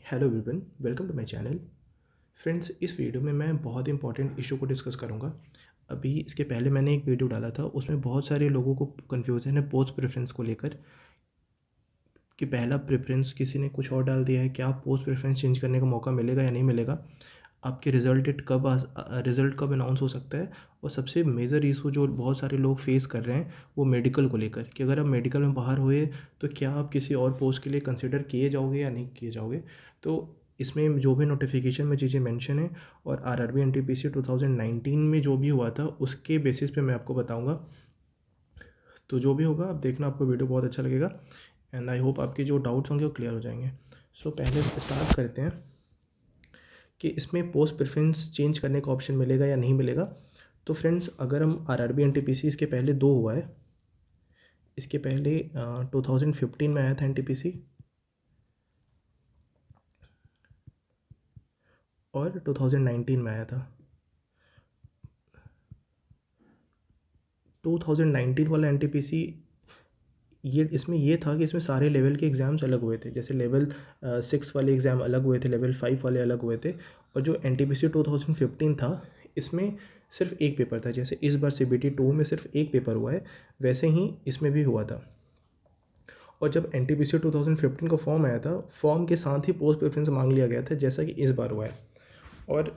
Hello everyone, welcome to my channel. Friends, इस video में मैं बहुत इंपॉर्टेंट इशू को डिस्कस करूंगा। अभी इसके पहले मैंने एक वीडियो डाला था, उसमें बहुत सारे लोगों को कन्फ्यूज़न है पोस्ट प्रेफरेंस को लेकर कि पहला प्रेफरेंस किसी ने कुछ और डाल दिया है, क्या पोस्ट प्रेफरेंस चेंज करने का मौका मिलेगा या नहीं मिलेगा, आपके रिज़ल्ट कब अनाउंस हो सकता है। और सबसे मेजर इशू जो बहुत सारे लोग फेस कर रहे हैं वो मेडिकल को लेकर कि अगर आप मेडिकल में बाहर हुए तो क्या आप किसी और पोस्ट के लिए कंसिडर किए जाओगे या नहीं किए जाओगे। तो इसमें जो भी नोटिफिकेशन में चीज़ें मेंशन है और आरआरबी एनटीपीसी 2019 में जो भी हुआ था उसके बेसिस पे मैं आपको बताऊंगा। तो जो भी होगा आप देखना, आपको वीडियो बहुत अच्छा लगेगा एंड आई होप आपके जो डाउट्स होंगे वो क्लियर हो जाएंगे। सो पहले स्टार्ट करते हैं कि इसमें पोस्ट प्रेफरेंस चेंज करने का ऑप्शन मिलेगा या नहीं मिलेगा। तो फ्रेंड्स, अगर हम आरआरबी एनटीपीसी इसके पहले दो हुआ है, इसके पहले 2015 में आया था एनटीपीसी और 2019 में आया था। 2019 वाला एनटीपीसी ये इसमें ये था कि इसमें सारे लेवल के एग्ज़ाम्स अलग हुए थे। जैसे लेवल 6 वाले एग्ज़ाम अलग हुए थे, लेवल 5 वाले अलग हुए थे। और जो एनटीपीसी 2015 था इसमें सिर्फ एक पेपर था। जैसे इस बार सीबीटी 2 में सिर्फ एक पेपर हुआ है, वैसे ही इसमें भी हुआ था। और जब एनटीपीसी 2015 का फॉर्म आया था, फॉर्म के साथ ही पोस्ट प्रेफरेंस मांग लिया गया था, जैसा कि इस बार हुआ है। और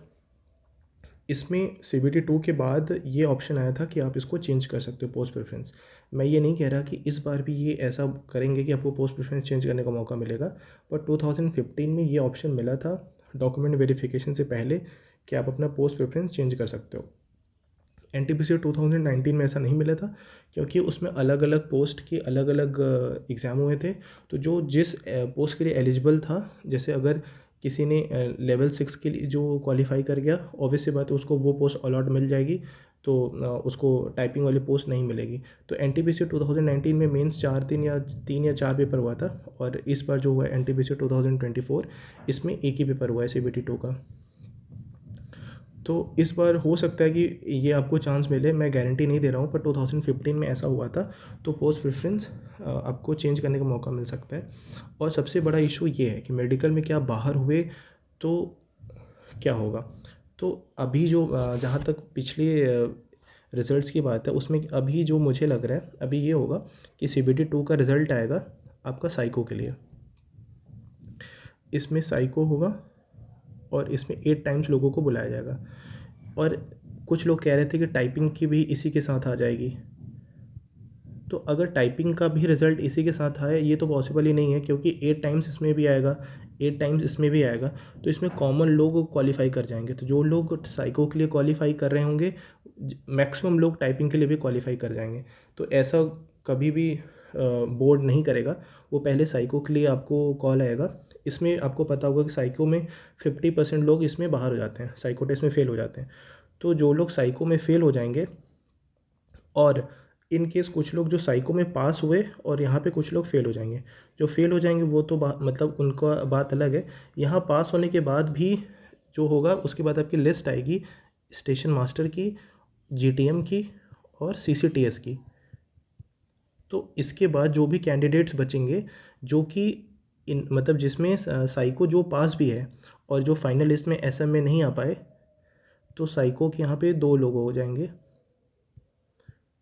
इसमें सीबीटी 2 के बाद ये ऑप्शन आया था कि आप इसको चेंज कर सकते हो पोस्ट प्रेफरेंस। मैं ये नहीं कह रहा कि इस बार भी ये ऐसा करेंगे कि आपको पोस्ट प्रेफरेंस चेंज करने का मौका मिलेगा, पर 2015 में ये ऑप्शन मिला था डॉक्यूमेंट वेरिफिकेशन से पहले कि आप अपना पोस्ट प्रेफरेंस चेंज कर सकते हो। एनटीपीसी 2019 में ऐसा नहीं मिला था क्योंकि उसमें अलग अलग पोस्ट के अलग अलग एग्ज़ाम हुए थे। तो जो जिस पोस्ट के लिए एलिजिबल था, जैसे अगर किसी ने लेवल 6 के लिए जो क्वालिफाई कर गया, ऑब्वियस सी बात है उसको वो पोस्ट अलॉट मिल जाएगी। तो उसको टाइपिंग वाली पोस्ट नहीं मिलेगी। तो एनटीपीसी 2019 में मेंस 3 या 4 पेपर हुआ था और इस बार जो हुआ है एनटीपीसी 2024, इसमें एक ही पेपर हुआ है सीबीटी 2 का। तो इस बार हो सकता है कि ये आपको चांस मिले, मैं गारंटी नहीं दे रहा हूँ, पर 2015 में ऐसा हुआ था। तो पोस्ट प्रेफरेंस आपको चेंज करने का मौका मिल सकता है। और सबसे बड़ा इशू ये है कि मेडिकल में क्या आप बाहर हुए तो क्या होगा। तो अभी जो जहाँ तक पिछले रिज़ल्ट्स की बात है, उसमें अभी जो मुझे लग रहा है अभी ये होगा कि सीबीटी 2 का रिज़ल्ट आएगा आपका साइको के लिए। इसमें साइको होगा और इसमें 8 टाइम्स लोगों को बुलाया जाएगा। और कुछ लोग कह रहे थे कि टाइपिंग की भी इसी के साथ आ जाएगी। तो अगर टाइपिंग का भी रिज़ल्ट इसी के साथ आए, ये तो पॉसिबल ही नहीं है क्योंकि 8 टाइम्स इसमें भी आएगा, 8 टाइम्स इसमें भी आएगा। तो इसमें कॉमन लोग क्वालिफाई कर जाएंगे। तो जो लोग साइको के लिए क्वालिफाई कर रहे होंगे, मैक्सिमम लोग टाइपिंग के लिए भी क्वालिफाई कर जाएंगे। तो ऐसा कभी भी बोर्ड नहीं करेगा, वो पहले साइको के लिए आपको कॉल आएगा। इसमें आपको पता होगा कि साइको में 50% लोग इसमें बाहर हो जाते हैं, साइको टेस्ट में फ़ेल हो जाते हैं। तो जो लोग साइको में फ़ेल हो जाएंगे, और इन केस कुछ लोग जो साइको में पास हुए और यहाँ पे कुछ लोग फ़ेल हो जाएंगे। जो फ़ेल हो जाएंगे वो तो मतलब उनका बात अलग है। यहाँ पास होने के बाद भी जो होगा उसके बाद आपकी लिस्ट आएगी स्टेशन मास्टर की, जीटीएम की और सीसीटीएस की। तो इसके बाद जो भी कैंडिडेट्स बचेंगे जो कि इन मतलब जिसमें साइको जो पास भी है और जो फाइनल लिस्ट में एसएम में नहीं आ पाए, तो साइको के यहाँ पे 2 लोग हो जाएंगे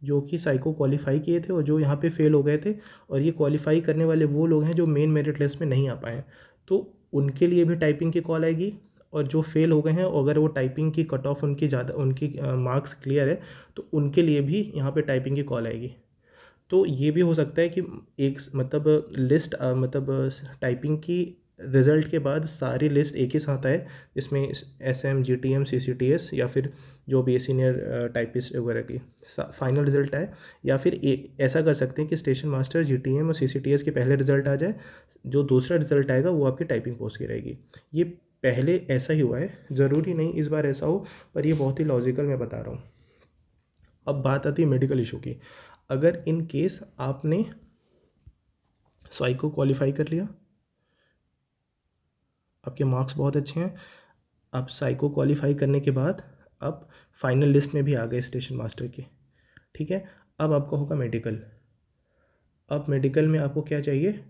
जो कि साइको क्वालिफ़ाई किए थे और जो यहाँ पे फ़ेल हो गए थे। और ये क्वालिफ़ाई करने वाले वो लोग हैं जो मेन मेरिट लिस्ट में नहीं आ पाए हैं। तो उनके लिए भी टाइपिंग की कॉल आएगी। और जो फ़ेल हो गए हैं, अगर वो टाइपिंग की कट ऑफ उनकी ज़्यादा, उनकी मार्क्स क्लियर है, तो उनके लिए भी यहाँ पे टाइपिंग की कॉल आएगी। तो ये भी हो सकता है कि एक मतलब लिस्ट मतलब टाइपिंग की रिज़ल्ट के बाद सारी लिस्ट एक ही साथ आए, जिसमें एसएम, जीटीएम, सीसीटीएस या फिर जो भी सीनियर टाइपिस्ट वगैरह की फाइनल रिज़ल्ट आए। या फिर एक ऐसा कर सकते हैं कि स्टेशन मास्टर, जीटीएम और सीसीटीएस के पहले रिज़ल्ट आ जाए, जो दूसरा रिज़ल्ट आएगा वो आपकी टाइपिंग पोस्ट की रहेगी। ये पहले ऐसा ही हुआ है, ज़रूरी नहीं इस बार ऐसा हो, पर ये बहुत ही लॉजिकल मैं बता रहा हूँ। अब बात आती है मेडिकल इशू की। अगर इन केस आपने साइको क्वालिफाई कर लिया, आपके मार्क्स बहुत अच्छे हैं, आप साइको क्वालिफाई करने के बाद आप फाइनल लिस्ट में भी आ गए स्टेशन मास्टर के, ठीक है। अब आपका होगा मेडिकल। अब मेडिकल में आपको क्या चाहिए,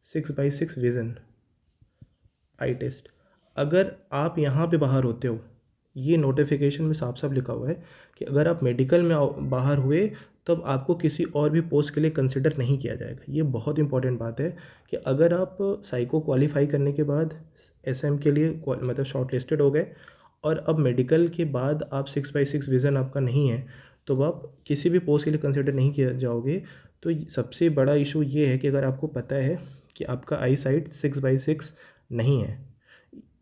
6/6 विज़न। आई टेस्ट। अगर आप यहाँ पे बाहर होते हो, ये नोटिफिकेशन में साफ साफ लिखा हुआ है कि अगर आप मेडिकल में बाहर हुए तब आपको किसी और भी पोस्ट के लिए कंसिडर नहीं किया जाएगा। ये बहुत इंपॉर्टेंट बात है कि अगर आप साइको क्वालिफाई करने के बाद एसएम के लिए मतलब शॉर्ट लिस्टेड हो गए और अब मेडिकल के बाद आप 6/6 विज़न आपका नहीं है, तो आप किसी भी पोस्ट के लिए कंसिडर नहीं किया जाओगे। तो सबसे बड़ा इशू ये है कि अगर आपको पता है कि आपका आई साइट 6/6 नहीं है,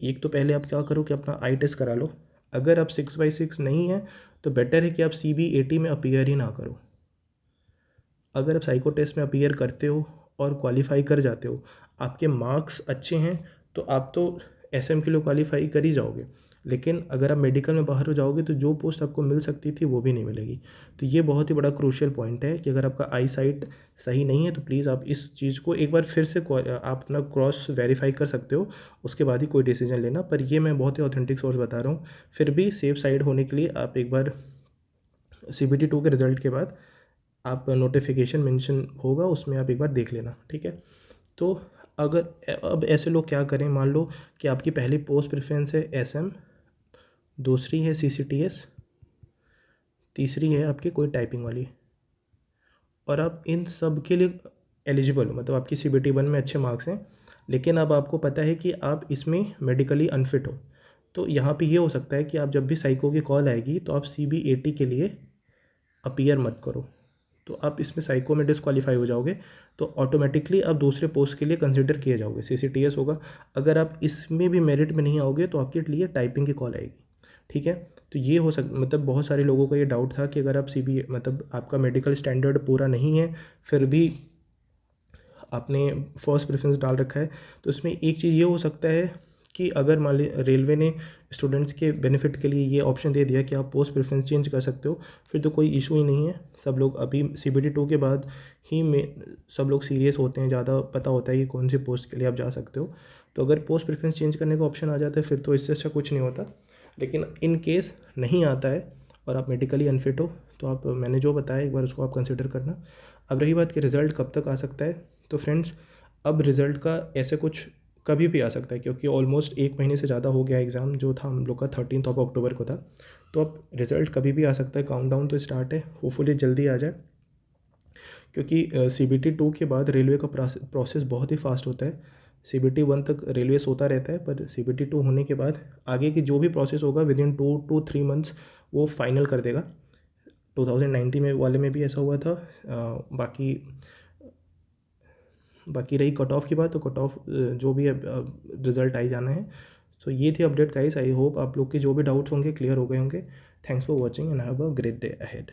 एक तो पहले आप क्या करो कि अपना आई टेस्ट करा लो। अगर आप 6/6 नहीं है तो बेटर है कि आप CBAT में अपीयर ही ना करो। अगर आप साइको टेस्ट में अपीयर करते हो और क्वालिफाई कर जाते हो, आपके मार्क्स अच्छे हैं, तो आप तो एसएम के लिए क्वालिफाई कर ही जाओगे। लेकिन अगर आप मेडिकल में बाहर हो जाओगे तो जो पोस्ट आपको मिल सकती थी वो भी नहीं मिलेगी। तो ये बहुत ही बड़ा क्रूशियल पॉइंट है कि अगर आपका आई साइट सही नहीं है तो प्लीज़ आप इस चीज़ को एक बार फिर से आप अपना क्रॉस वेरीफाई कर सकते हो, उसके बाद ही कोई डिसीजन लेना। पर ये मैं बहुत ही ऑथेंटिक सोर्स बता रहा हूँ। फिर भी सेफ साइड होने के लिए आप एक बार CBT 2 के रिज़ल्ट के बाद आप नोटिफिकेशन मेंशन होगा उसमें आप एक बार देख लेना, ठीक है। तो अगर अब ऐसे लोग क्या करें, मान लो कि आपकी पहली पोस्ट प्रेफरेंस है एसएम, दूसरी है CCTS, तीसरी है आपकी कोई टाइपिंग वाली, और आप इन सब के लिए एलिजिबल हो, मतलब आपकी CBT 1 में अच्छे मार्क्स हैं, लेकिन अब आपको पता है कि आप इसमें मेडिकली अनफिट हो। तो यहाँ पे ये हो सकता है कि आप जब भी साइको की कॉल आएगी तो आप CBAT के लिए अपीयर मत करो, तो आप इसमें साइको में डिस्क्वालीफाई हो जाओगे। तो ऑटोमेटिकली आप दूसरे पोस्ट के लिए कंसिडर किए जाओगे, CCTS होगा। अगर आप इसमें भी मेरिट में नहीं आओगे तो आपके लिए टाइपिंग की कॉल आएगी, ठीक है। तो ये हो मतलब बहुत सारे लोगों का ये डाउट था कि अगर आप मतलब आपका मेडिकल स्टैंडर्ड पूरा नहीं है फिर भी आपने फर्स्ट प्रेफरेंस डाल रखा है, तो इसमें एक चीज़ ये हो सकता है कि अगर मान ली रेलवे ने स्टूडेंट्स के बेनिफिट के लिए ये ऑप्शन दे दिया कि आप पोस्ट प्रेफरेंस चेंज कर सकते हो, फिर तो कोई इशू ही नहीं है। सब लोग अभी CBT 2 के बाद ही में सब लोग सीरियस होते हैं, ज़्यादा पता होता है कि कौन सी पोस्ट के लिए आप जा सकते हो। तो अगर पोस्ट प्रेफरेंस चेंज करने का ऑप्शन आ जाता है फिर तो इससे अच्छा कुछ नहीं होता। लेकिन इन केस नहीं आता है और आप मेडिकली अनफिट हो तो आप मैंने जो बताया एक बार उसको आप कंसिडर करना। अब रही बात कि रिज़ल्ट कब तक आ सकता है, तो फ्रेंड्स अब रिज़ल्ट का ऐसे कुछ कभी भी आ सकता है, क्योंकि ऑलमोस्ट 1 महीने से ज़्यादा हो गया एग्ज़ाम जो था हम लोग का 13 अक्टूबर को था। तो अब रिज़ल्ट कभी भी आ सकता है, काउंटडाउन तो स्टार्ट है, होपफुली जल्दी आ जाए। क्योंकि CBT 2 के बाद रेलवे का प्रोसेस बहुत ही फास्ट होता है। CBT 1 तक रेलवे सोता रहता है, पर CBT 2 होने के बाद आगे की जो भी प्रोसेस होगा विदिन 2 to 3 मंथ्स वो फाइनल कर देगा। 2019 में वाले में भी ऐसा हुआ था। बाकी रही कट ऑफ की बात, तो कट ऑफ जो भी रिज़ल्ट आई जाना है। सो ये थी अपडेट गाइस। आई होप आप लोग के जो भी डाउट्स होंगे क्लियर हो गए होंगे। Thanks for watching and have a great day ahead.